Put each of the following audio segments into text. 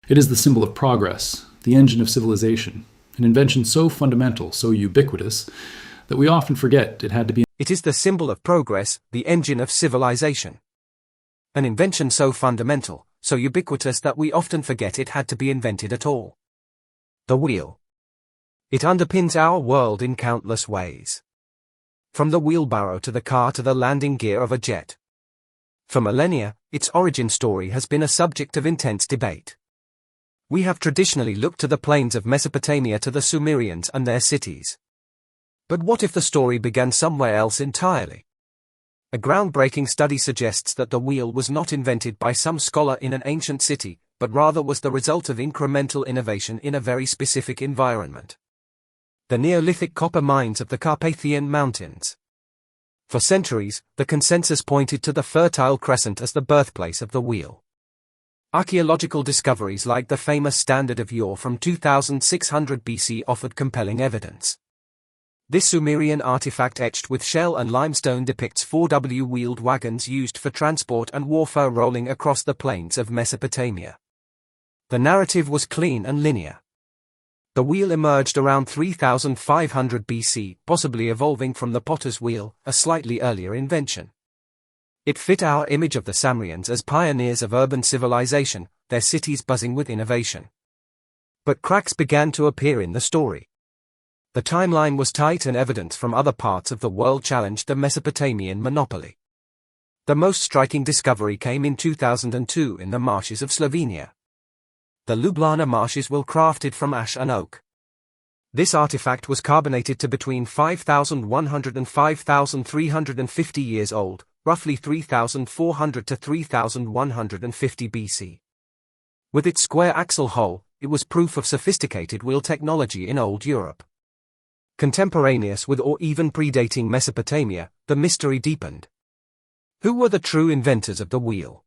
It is the symbol of progress, the engine of civilization, an invention so fundamental, so ubiquitous, that we often forget it had to be. It is the symbol of progress, the engine of civilization. An invention so fundamental, so ubiquitous that we often forget it had to be invented at all. The wheel. It underpins our world in countless ways. From the wheelbarrow to the car to the landing gear of a jet. For millennia, its origin story has been a subject of intense debate. We have traditionally looked to the plains of Mesopotamia, to the Sumerians and their cities. But what if the story began somewhere else entirely? A groundbreaking study suggests that the wheel was not invented by some scholar in an ancient city, but rather was the result of incremental innovation in a very specific environment. The Neolithic copper mines of the Carpathian Mountains. For centuries, the consensus pointed to the Fertile Crescent as the birthplace of the wheel. Archaeological discoveries like the famous Standard of Ur from 2600 BC offered compelling evidence. This Sumerian artifact etched with shell and limestone depicts 4W wheeled wagons used for transport and warfare rolling across the plains of Mesopotamia. The narrative was clean and linear. The wheel emerged around 3500 BC, possibly evolving from the potter's wheel, a slightly earlier invention. It fit our image of the Sumerians as pioneers of urban civilization, their cities buzzing with innovation. But cracks began to appear in the story. The timeline was tight and evidence from other parts of the world challenged the Mesopotamian monopoly. The most striking discovery came in 2002 in the marshes of Slovenia. The Ljubljana marshes were crafted from ash and oak. This artifact was carbonated to between 5,100 and 5,350 years old, roughly 3,400 to 3,150 BC. With its square axle hull, it was proof of sophisticated wheel technology in Old Europe. Contemporaneous with or even predating Mesopotamia, the mystery deepened. Who were the true inventors of the wheel?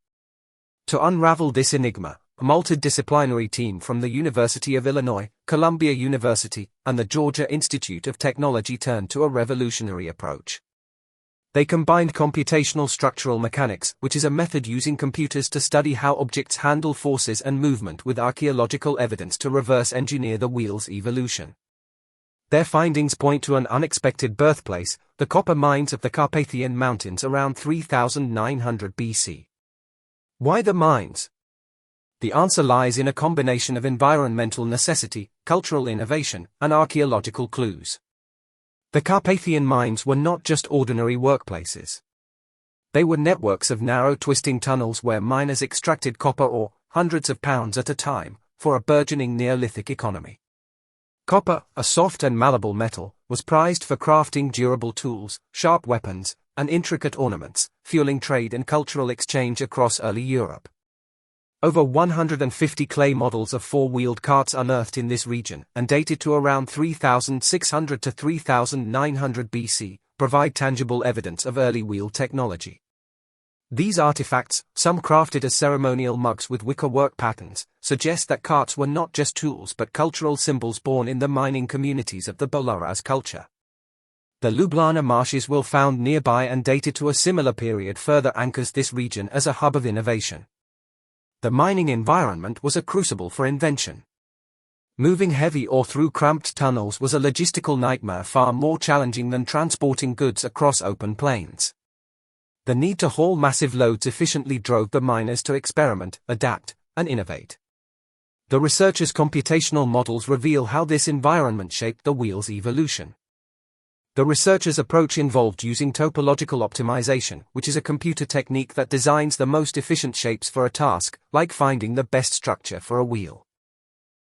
To unravel this enigma, a multidisciplinary team from the University of Illinois, Columbia University, and the Georgia Institute of Technology turned to a revolutionary approach. They combined computational structural mechanics, which is a method using computers to study how objects handle forces and movement, with archaeological evidence to reverse engineer the wheel's evolution. Their findings point to an unexpected birthplace, the copper mines of the Carpathian Mountains around 3900 BC. Why the mines? The answer lies in a combination of environmental necessity, cultural innovation, and archaeological clues. The Carpathian mines were not just ordinary workplaces. They were networks of narrow twisting tunnels where miners extracted copper ore, hundreds of pounds at a time, for a burgeoning Neolithic economy. Copper, a soft and malleable metal, was prized for crafting durable tools, sharp weapons, and intricate ornaments, fueling trade and cultural exchange across early Europe. Over 150 clay models of four-wheeled carts unearthed in this region, and dated to around 3600 to 3900 BC, provide tangible evidence of early wheel technology. These artifacts, some crafted as ceremonial mugs with wickerwork patterns, suggest that carts were not just tools but cultural symbols born in the mining communities of the Belarus culture. The Ljubljana marshes were found nearby and dated to a similar period further anchors this region as a hub of innovation. The mining environment was a crucible for invention. Moving heavy ore through cramped tunnels was a logistical nightmare far more challenging than transporting goods across open plains. The need to haul massive loads efficiently drove the miners to experiment, adapt, and innovate. The researchers' computational models reveal how this environment shaped the wheel's evolution. The researchers' approach involved using topological optimization, which is a computer technique that designs the most efficient shapes for a task, like finding the best structure for a wheel.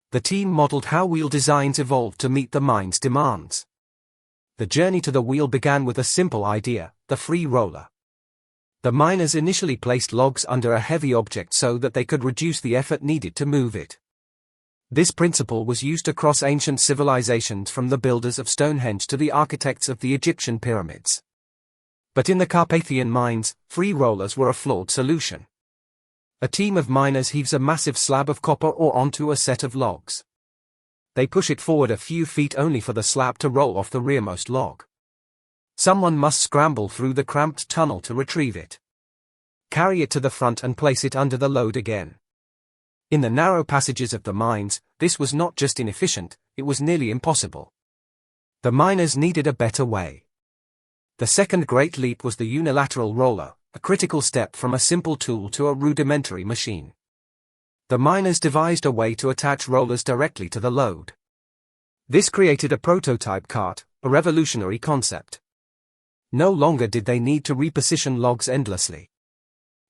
The team modeled how wheel designs evolved to meet the mine's demands. The journey to the wheel began with a simple idea, the free roller. The miners initially placed logs under a heavy object so that they could reduce the effort needed to move it. This principle was used across ancient civilizations, from the builders of Stonehenge to the architects of the Egyptian pyramids. But in the Carpathian mines, free rollers were a flawed solution. A team of miners heaves a massive slab of copper ore onto a set of logs. They push it forward a few feet only for the slab to roll off the rearmost log. Someone must scramble through the cramped tunnel to retrieve it. Carry it to the front and place it under the load again. In the narrow passages of the mines, this was not just inefficient, it was nearly impossible. The miners needed a better way. The second great leap was the unilateral roller, a critical step from a simple tool to a rudimentary machine. The miners devised a way to attach rollers directly to the load. This created a prototype cart, a revolutionary concept. No longer did they need to reposition logs endlessly.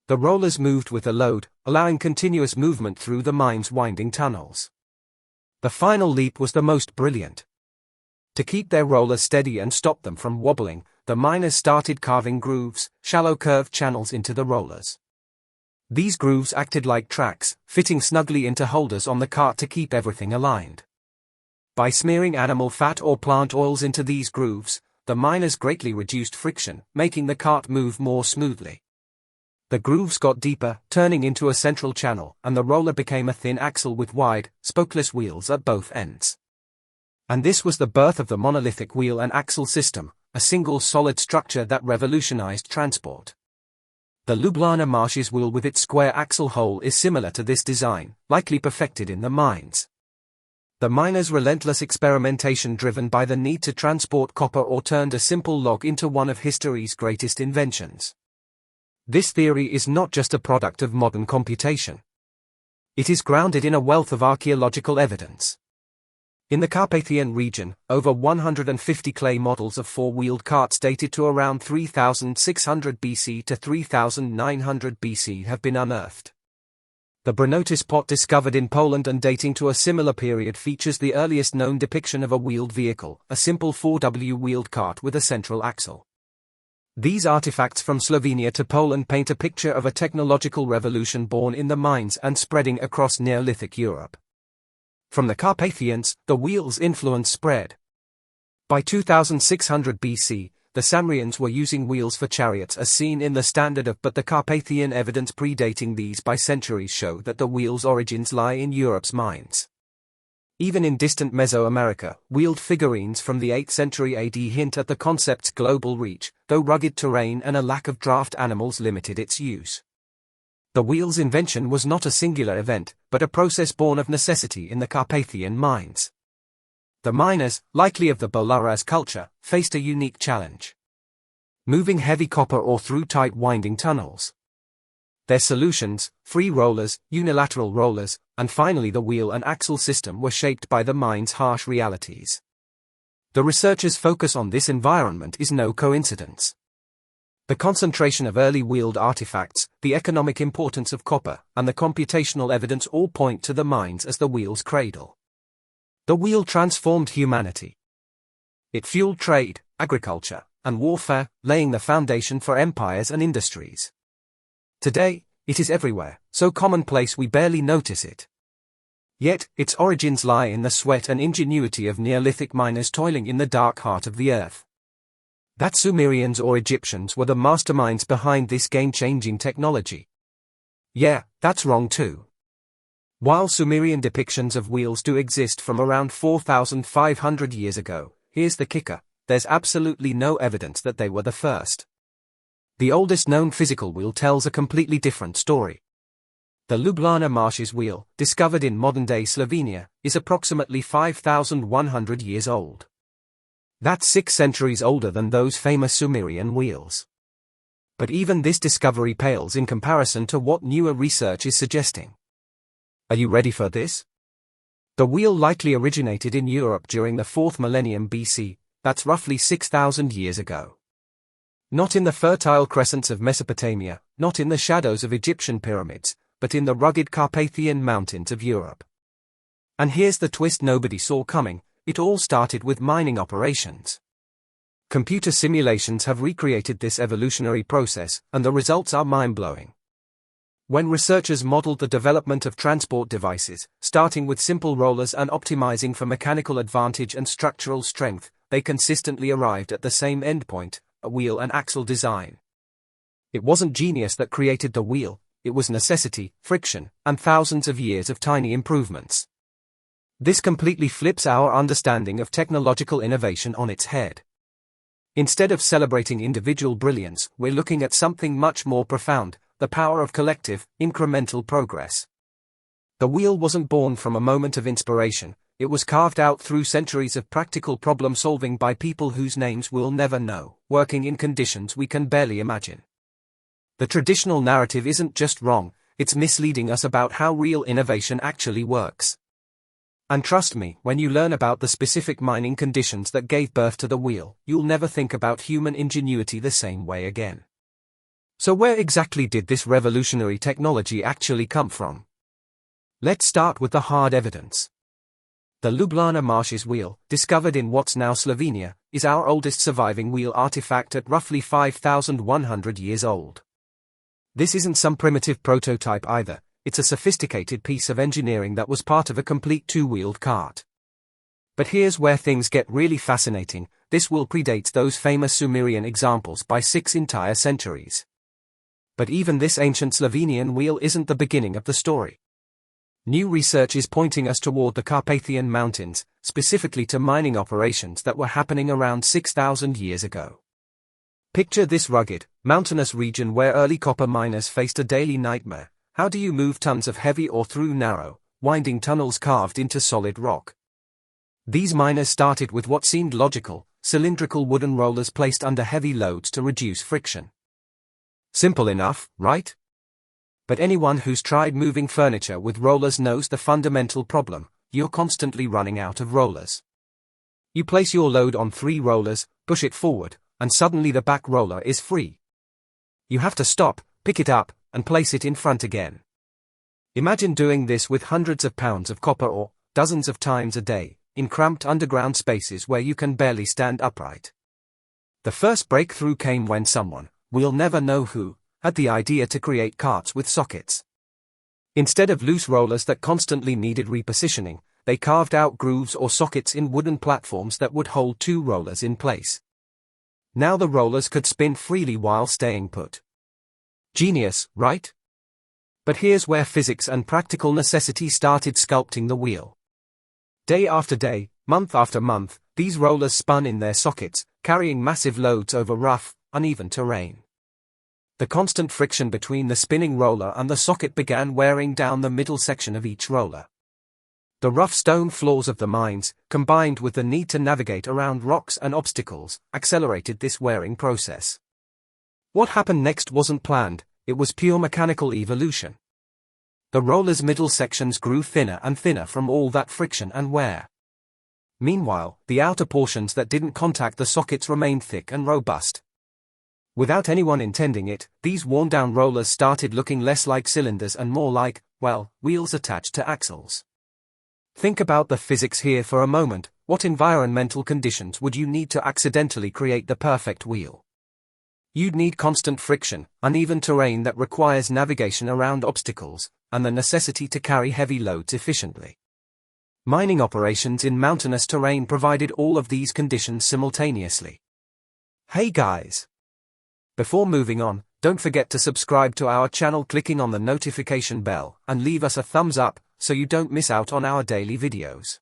The rollers moved with the load, allowing continuous movement through the mine's winding tunnels. The final leap was the most brilliant. To keep their rollers steady and stop them from wobbling, the miners started carving grooves, shallow curved channels into the rollers. These grooves acted like tracks, fitting snugly into holders on the cart to keep everything aligned. By smearing animal fat or plant oils into these grooves, the miners greatly reduced friction, making the cart move more smoothly. The grooves got deeper, turning into a central channel, and the roller became a thin axle with wide, spokeless wheels at both ends. And this was the birth of the monolithic wheel and axle system, a single solid structure that revolutionized transport. The Ljubljana Marshes wheel with its square axle hole is similar to this design, likely perfected in the mines. The miners' relentless experimentation driven by the need to transport copper ore turned a simple log into one of history's greatest inventions. This theory is not just a product of modern computation. It is grounded in a wealth of archaeological evidence. In the Carpathian region, over 150 clay models of four-wheeled carts dated to around 3600 BC to 3900 BC have been unearthed. The Brnotis pot discovered in Poland and dating to a similar period features the earliest known depiction of a wheeled vehicle, a simple 4W wheeled cart with a central axle. These artifacts from Slovenia to Poland paint a picture of a technological revolution born in the mines and spreading across Neolithic Europe. From the Carpathians, the wheel's influence spread. By 2600 BC, the Samrians were using wheels for chariots as seen in the Standard of, but the Carpathian evidence predating these by centuries show that the wheel's origins lie in Europe's mines. Even in distant Mesoamerica, wheeled figurines from the 8th century AD hint at the concept's global reach, though rugged terrain and a lack of draft animals limited its use. The wheel's invention was not a singular event, but a process born of necessity in the Carpathian mines. The miners, likely of the Bolaras culture, faced a unique challenge: moving heavy copper ore through tight winding tunnels. Their solutions, free rollers, unilateral rollers, and finally the wheel and axle system were shaped by the mine's harsh realities. The researchers' focus on this environment is no coincidence. The concentration of early wheeled artifacts, the economic importance of copper, and the computational evidence all point to the mines as the wheel's cradle. The wheel transformed humanity. It fueled trade, agriculture, and warfare, laying the foundation for empires and industries. Today, it is everywhere, so commonplace we barely notice it. Yet, its origins lie in the sweat and ingenuity of Neolithic miners toiling in the dark heart of the earth. That Sumerians or Egyptians were the masterminds behind this game-changing technology. Yeah, that's wrong too. While Sumerian depictions of wheels do exist from around 4,500 years ago, here's the kicker: there's absolutely no evidence that they were the first. The oldest known physical wheel tells a completely different story. The Ljubljana Marshes wheel, discovered in modern-day Slovenia, is approximately 5,100 years old. That's 6 centuries older than those famous Sumerian wheels. But even this discovery pales in comparison to what newer research is suggesting. Are you ready for this? The wheel likely originated in Europe during the 4th millennium BC, that's roughly 6,000 years ago. Not in the fertile crescents of Mesopotamia, not in the shadows of Egyptian pyramids, but in the rugged Carpathian mountains of Europe. And here's the twist nobody saw coming: it all started with mining operations. Computer simulations have recreated this evolutionary process, and the results are mind-blowing. When researchers modeled the development of transport devices, starting with simple rollers and optimizing for mechanical advantage and structural strength, they consistently arrived at the same endpoint: a wheel and axle design. It wasn't genius that created the wheel, it was necessity, friction, and thousands of years of tiny improvements. This completely flips our understanding of technological innovation on its head. Instead of celebrating individual brilliance, we're looking at something much more profound: the power of collective, incremental progress. The wheel wasn't born from a moment of inspiration, it was carved out through centuries of practical problem solving by people whose names we'll never know, working in conditions we can barely imagine. The traditional narrative isn't just wrong, it's misleading us about how real innovation actually works. And trust me, when you learn about the specific mining conditions that gave birth to the wheel, you'll never think about human ingenuity the same way again. So where exactly did this revolutionary technology actually come from? Let's start with the hard evidence. The Ljubljana Marshes wheel, discovered in what's now Slovenia, is our oldest surviving wheel artifact at roughly 5,100 years old. This isn't some primitive prototype either, it's a sophisticated piece of engineering that was part of a complete two-wheeled cart. But here's where things get really fascinating, this wheel predates those famous Sumerian examples by 6 entire centuries. But even this ancient Slovenian wheel isn't the beginning of the story. New research is pointing us toward the Carpathian Mountains, specifically to mining operations that were happening around 6,000 years ago. Picture this rugged, mountainous region where early copper miners faced a daily nightmare. How do you move tons of heavy ore through narrow, winding tunnels carved into solid rock? These miners started with what seemed logical, cylindrical wooden rollers placed under heavy loads to reduce friction. Simple enough, right? But anyone who's tried moving furniture with rollers knows the fundamental problem: you're constantly running out of rollers. You place your load on 3 rollers, push it forward, and suddenly the back roller is free. You have to stop, pick it up, and place it in front again. Imagine doing this with hundreds of pounds of copper ore, dozens of times a day, in cramped underground spaces where you can barely stand upright. The first breakthrough came when someone, we'll never know who, had the idea to create carts with sockets. Instead of loose rollers that constantly needed repositioning, they carved out grooves or sockets in wooden platforms that would hold 2 rollers in place. Now the rollers could spin freely while staying put. Genius, right? But here's where physics and practical necessity started sculpting the wheel. Day after day, month after month, these rollers spun in their sockets, carrying massive loads over rough, uneven terrain. The constant friction between the spinning roller and the socket began wearing down the middle section of each roller. The rough stone floors of the mines, combined with the need to navigate around rocks and obstacles, accelerated this wearing process. What happened next wasn't planned, it was pure mechanical evolution. The roller's middle sections grew thinner and thinner from all that friction and wear. Meanwhile, the outer portions that didn't contact the sockets remained thick and robust. Without anyone intending it, these worn-down rollers started looking less like cylinders and more like, well, wheels attached to axles. Think about the physics here for a moment. What environmental conditions would you need to accidentally create the perfect wheel? You'd need constant friction, uneven terrain that requires navigation around obstacles, and the necessity to carry heavy loads efficiently. Mining operations in mountainous terrain provided all of these conditions simultaneously. Hey guys! Before moving on, don't forget to subscribe to our channel clicking on the notification bell and leave us a thumbs up so you don't miss out on our daily videos.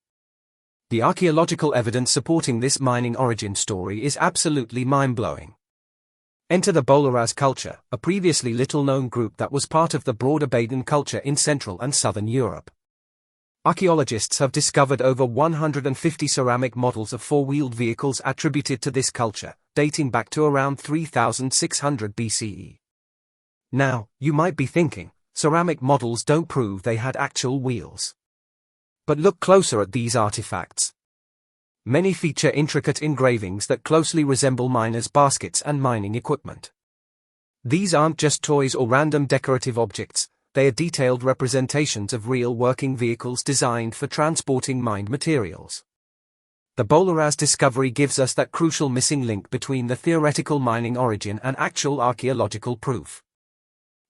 The archaeological evidence supporting this mining origin story is absolutely mind-blowing. Enter the Bolaras culture, a previously little-known group that was part of the broader Baden culture in Central and Southern Europe. Archaeologists have discovered over 150 ceramic models of 4-wheeled vehicles attributed to this culture, dating back to around 3600 BCE. Now, you might be thinking, ceramic models don't prove they had actual wheels. But look closer at these artifacts. Many feature intricate engravings that closely resemble miners' baskets and mining equipment. These aren't just toys or random decorative objects, they are detailed representations of real working vehicles designed for transporting mined materials. The Bolaras discovery gives us that crucial missing link between the theoretical mining origin and actual archaeological proof.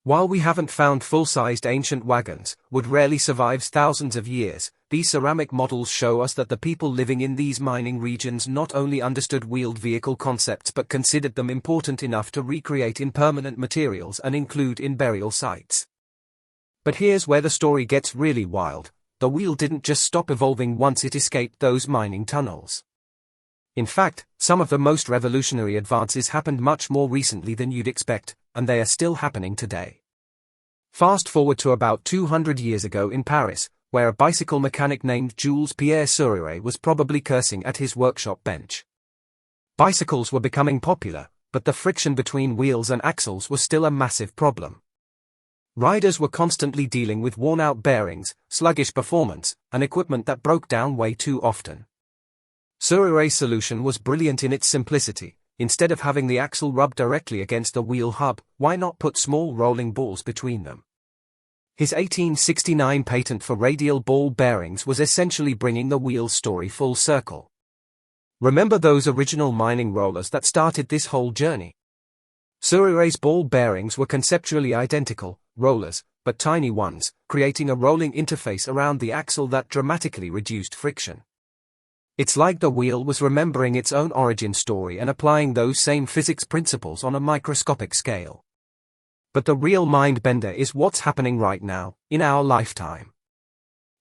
While we haven't found full-sized ancient wagons, wood rarely survives thousands of years, these ceramic models show us that the people living in these mining regions not only understood wheeled vehicle concepts but considered them important enough to recreate in permanent materials and include in burial sites. But here's where the story gets really wild. The wheel didn't just stop evolving once it escaped those mining tunnels. In fact, some of the most revolutionary advances happened much more recently than you'd expect, and they are still happening today. Fast forward to about 200 years ago in Paris, where a bicycle mechanic named Jules Pierre Surier was probably cursing at his workshop bench. Bicycles were becoming popular, but the friction between wheels and axles was still a massive problem. Riders were constantly dealing with worn-out bearings, sluggish performance, and equipment that broke down way too often. Surier's solution was brilliant in its simplicity. Instead of having the axle rub directly against the wheel hub, why not put small rolling balls between them? His 1869 patent for radial ball bearings was essentially bringing the wheel's story full circle. Remember those original mining rollers that started this whole journey? Surier's ball bearings were conceptually identical, rollers, but tiny ones, creating a rolling interface around the axle that dramatically reduced friction. It's like the wheel was remembering its own origin story and applying those same physics principles on a microscopic scale. But the real mind-bender is what's happening right now, in our lifetime.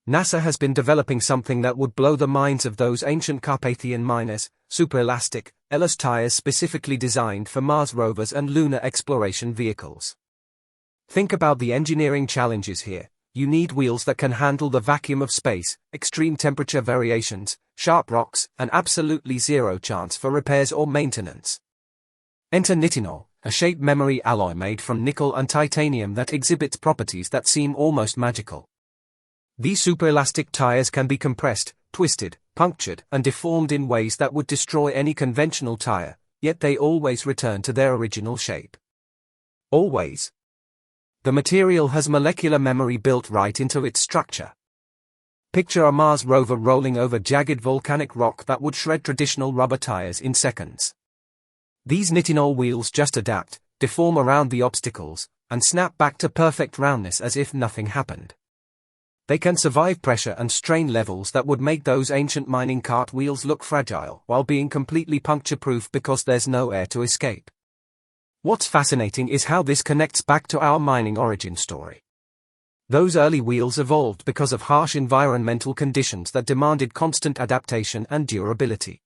NASA has been developing something that would blow the minds of those ancient Carpathian miners, super-elastic, LS tires specifically designed for Mars rovers and lunar exploration vehicles. Think about the engineering challenges here. You need wheels that can handle the vacuum of space, extreme temperature variations, sharp rocks, and absolutely zero chance for repairs or maintenance. Enter nitinol, a shape memory alloy made from nickel and titanium that exhibits properties that seem almost magical. These superelastic tires can be compressed, twisted, punctured, and deformed in ways that would destroy any conventional tire, yet they always return to their original shape. Always. The material has molecular memory built right into its structure. Picture a Mars rover rolling over jagged volcanic rock that would shred traditional rubber tires in seconds. These nitinol wheels just adapt, deform around the obstacles, and snap back to perfect roundness as if nothing happened. They can survive pressure and strain levels that would make those ancient mining cart wheels look fragile while being completely puncture-proof because there's no air to escape. What's fascinating is how this connects back to our mining origin story. Those early wheels evolved because of harsh environmental conditions that demanded constant adaptation and durability.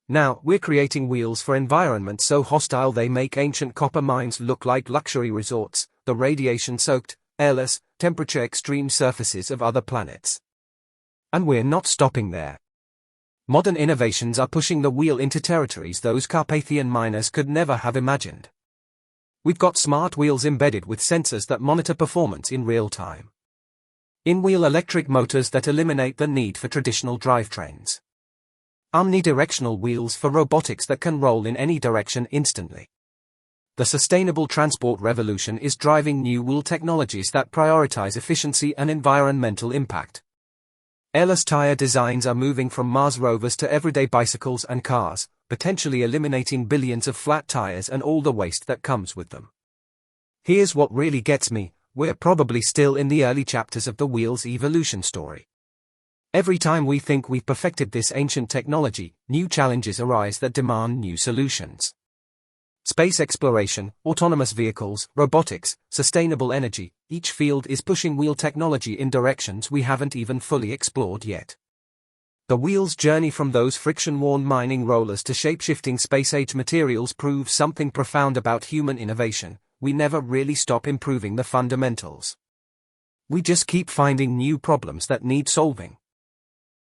Now, we're creating wheels for environments so hostile they make ancient copper mines look like luxury resorts, the radiation-soaked, airless, temperature-extreme surfaces of other planets. And we're not stopping there. Modern innovations are pushing the wheel into territories those Carpathian miners could never have imagined. We've got smart wheels embedded with sensors that monitor performance in real time. In-wheel electric motors that eliminate the need for traditional drivetrains. Omnidirectional wheels for robotics that can roll in any direction instantly. The sustainable transport revolution is driving new wheel technologies that prioritize efficiency and environmental impact. Airless tire designs are moving from Mars rovers to everyday bicycles and cars, potentially eliminating billions of flat tires and all the waste that comes with them. Here's what really gets me: we're probably still in the early chapters of the wheel's evolution story. Every time we think we've perfected this ancient technology, new challenges arise that demand new solutions. Space exploration, autonomous vehicles, robotics, sustainable energy, each field is pushing wheel technology in directions we haven't even fully explored yet. The wheel's journey from those friction-worn mining rollers to shape-shifting space-age materials proves something profound about human innovation. We never really stop improving the fundamentals. We just keep finding new problems that need solving.